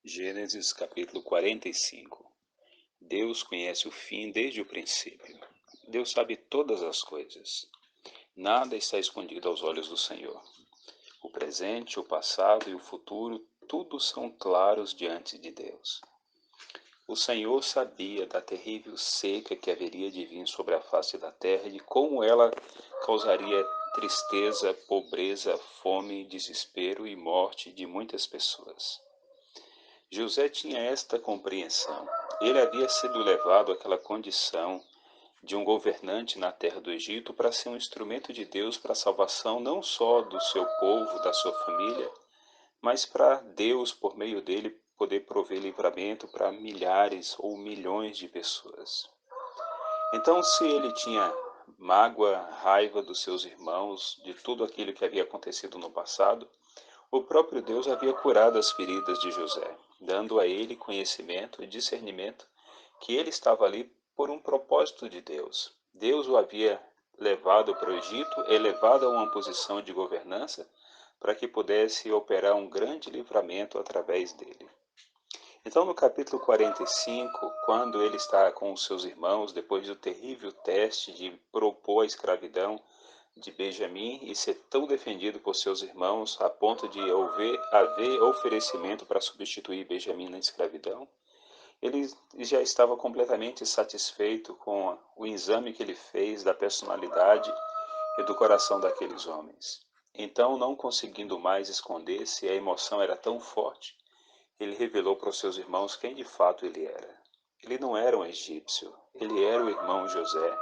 Gênesis capítulo 45. Deus conhece o fim desde o princípio. Deus sabe todas as coisas. Nada está escondido aos olhos do Senhor. O presente, o passado e o futuro, tudo são claros diante de Deus. O Senhor sabia da terrível seca que haveria de vir sobre a face da terra e de como ela causaria tristeza, pobreza, fome, desespero e morte de muitas pessoas. José tinha esta compreensão. Ele havia sido levado àquela condição de um governante na terra do Egito para ser um instrumento de Deus para a salvação não só do seu povo, da sua família, mas para Deus, por meio dele, poder prover livramento para milhares ou milhões de pessoas. Então, se ele tinha mágoa, raiva dos seus irmãos, de tudo aquilo que havia acontecido no passado, o próprio Deus havia curado as feridas de José, dando a ele conhecimento e discernimento que ele estava ali por um propósito de Deus. Deus o havia levado para o Egito, elevado a uma posição de governança, para que pudesse operar um grande livramento através dele. Então, no capítulo 45, quando ele está com os seus irmãos, depois do terrível teste de propor a escravidão de Benjamim e ser tão defendido por seus irmãos a ponto de haver oferecimento para substituir Benjamim na escravidão, ele já estava completamente satisfeito com o exame que ele fez da personalidade e do coração daqueles homens. Então, não conseguindo mais esconder-se, a emoção era tão forte, ele revelou para os seus irmãos quem de fato ele era. Ele não era um egípcio, ele era o irmão José,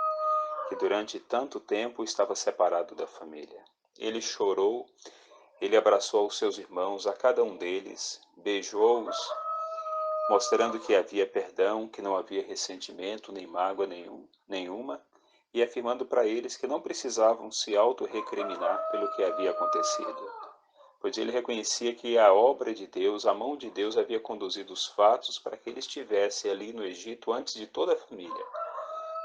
que durante tanto tempo estava separado da família. Ele chorou, ele abraçou os seus irmãos, a cada um deles, beijou-os, mostrando que havia perdão, que não havia ressentimento nem mágoa nenhuma, e afirmando para eles que não precisavam se auto-recriminar pelo que havia acontecido, pois ele reconhecia que a obra de Deus, a mão de Deus havia conduzido os fatos para que ele estivesse ali no Egito antes de toda a família,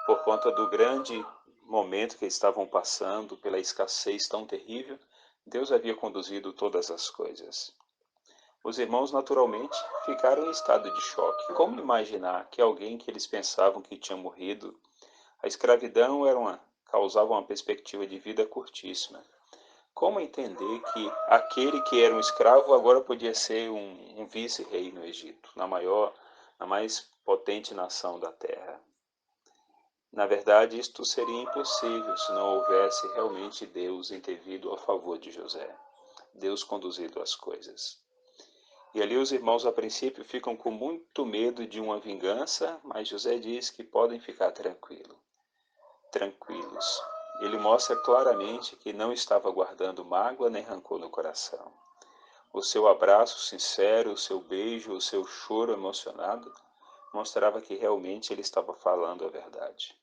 por conta do grande momento que estavam passando, pela escassez tão terrível. Deus havia conduzido todas as coisas. Os irmãos, naturalmente, ficaram em estado de choque. Como imaginar que alguém que eles pensavam que tinha morrido, a escravidão causava uma perspectiva de vida curtíssima. Como entender que aquele que era um escravo agora podia ser um vice-rei no Egito, na mais potente nação da terra? Na verdade, isto seria impossível se não houvesse realmente Deus intervindo a favor de José, Deus conduzido as coisas. E ali os irmãos, a princípio, ficam com muito medo de uma vingança, mas José diz que podem ficar tranquilos. Ele mostra claramente que não estava guardando mágoa nem rancor no coração. O seu abraço sincero, o seu beijo, o seu choro emocionado mostrava que realmente ele estava falando a verdade.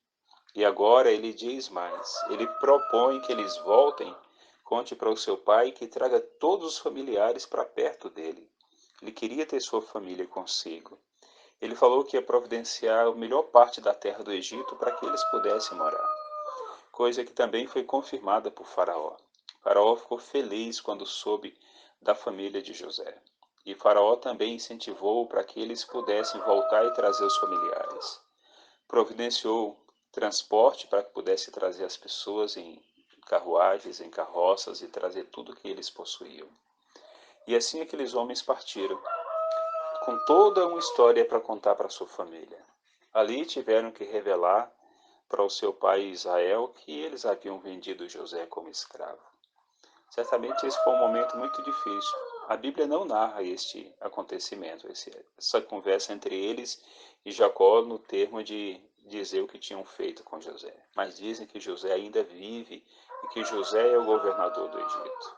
E agora ele diz mais, ele propõe que eles voltem, conte para o seu pai que traga todos os familiares para perto dele. Ele queria ter sua família consigo. Ele falou que ia providenciar a melhor parte da terra do Egito para que eles pudessem morar, coisa que também foi confirmada por Faraó. Faraó ficou feliz quando soube da família de José. E Faraó também incentivou para que eles pudessem voltar e trazer os familiares. Providenciou transporte para que pudesse trazer as pessoas em carruagens, em carroças e trazer tudo que eles possuíam. E assim aqueles homens partiram, com toda uma história para contar para sua família. Ali tiveram que revelar para o seu pai Israel que eles haviam vendido José como escravo. Certamente esse foi um momento muito difícil. A Bíblia não narra este acontecimento, essa conversa entre eles e Jacó no termo de dizer o que tinham feito com José. Mas dizem que José ainda vive e que José é o governador do Egito.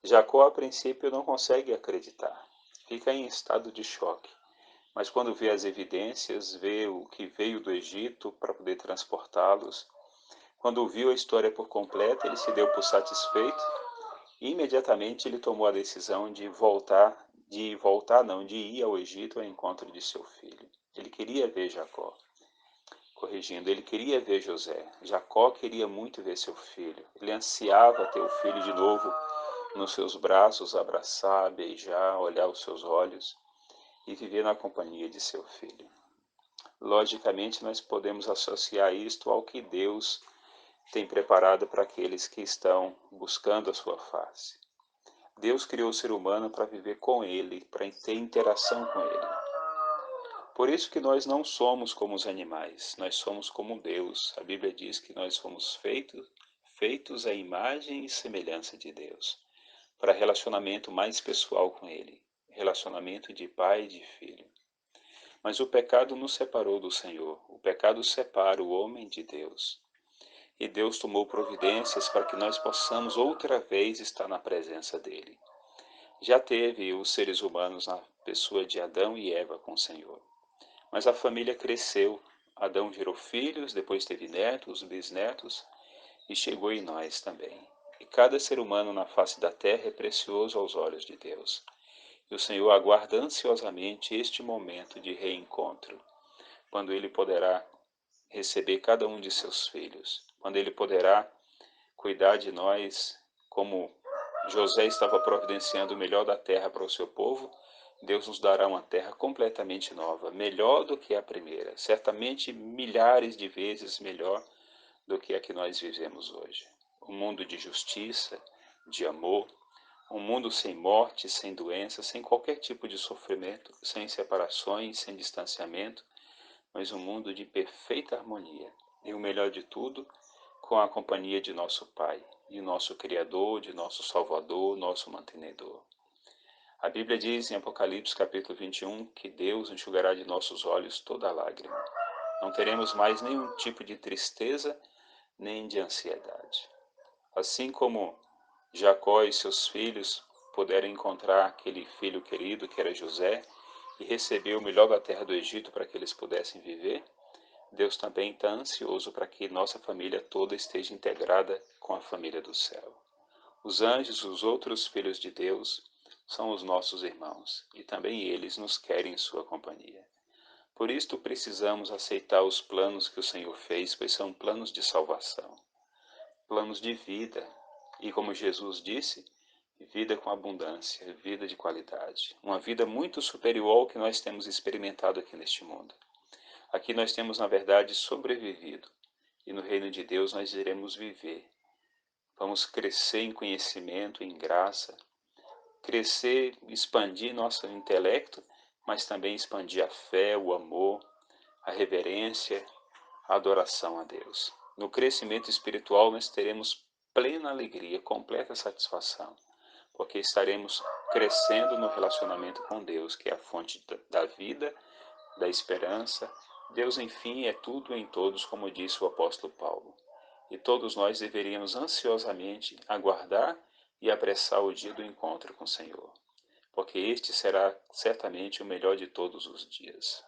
Jacó, a princípio, não consegue acreditar. Fica em estado de choque. Mas quando vê as evidências, vê o que veio do Egito para poder transportá-los, quando ouviu a história por completo, ele se deu por satisfeito e imediatamente ele tomou a decisão de ir ao Egito ao encontro de seu filho. Ele queria ver Jacó. Corrigindo, ele queria ver José. Jacó queria muito ver seu filho. Ele ansiava ter o filho de novo nos seus braços, abraçar, beijar, olhar os seus olhos. e viver na companhia de seu Filho. Logicamente, nós podemos associar isto ao que Deus tem preparado para aqueles que estão buscando a sua face. Deus criou o ser humano para viver com Ele, para ter interação com Ele. Por isso que nós não somos como os animais, nós somos como Deus. A Bíblia diz que nós fomos feitos à imagem e semelhança de Deus, para relacionamento mais pessoal com Ele, relacionamento de pai e de filho. Mas o pecado nos separou do Senhor, o pecado separa o homem de Deus. E Deus tomou providências para que nós possamos outra vez estar na presença dEle. Já teve os seres humanos na pessoa de Adão e Eva com o Senhor. Mas a família cresceu. Adão gerou filhos, depois teve netos, bisnetos e chegou em nós também. E cada ser humano na face da terra é precioso aos olhos de Deus. E o Senhor aguarda ansiosamente este momento de reencontro, quando Ele poderá receber cada um de seus filhos, quando Ele poderá cuidar de nós como José estava providenciando o melhor da terra para o seu povo. Deus nos dará uma terra completamente nova, melhor do que a primeira, certamente milhares de vezes melhor do que a que nós vivemos hoje. Um mundo de justiça, de amor, um mundo sem morte, sem doença, sem qualquer tipo de sofrimento, sem separações, sem distanciamento, mas um mundo de perfeita harmonia. E o melhor de tudo, com a companhia de nosso Pai, de nosso Criador, de nosso Salvador, nosso mantenedor. A Bíblia diz em Apocalipse capítulo 21 que Deus enxugará de nossos olhos toda lágrima. Não teremos mais nenhum tipo de tristeza, nem de ansiedade. Assim como Jacó e seus filhos puderam encontrar aquele filho querido que era José e receber o melhor da terra do Egito para que eles pudessem viver, Deus também está ansioso para que nossa família toda esteja integrada com a família do céu. Os anjos, os outros filhos de Deus, são os nossos irmãos e também eles nos querem em sua companhia. Por isto precisamos aceitar os planos que o Senhor fez, pois são planos de salvação, planos de vida e, como Jesus disse, vida com abundância, vida de qualidade, uma vida muito superior ao que nós temos experimentado aqui neste mundo. Aqui nós temos, na verdade, sobrevivido, e no reino de Deus nós iremos viver. Vamos crescer em conhecimento, em graça, crescer, expandir nosso intelecto, mas também expandir a fé, o amor, a reverência, a adoração a Deus. No crescimento espiritual nós teremos plena alegria, completa satisfação, porque estaremos crescendo no relacionamento com Deus, que é a fonte da vida, da esperança. Deus, enfim, é tudo em todos, como disse o apóstolo Paulo. E todos nós deveríamos ansiosamente aguardar e apressar o dia do encontro com o Senhor, porque este será certamente o melhor de todos os dias.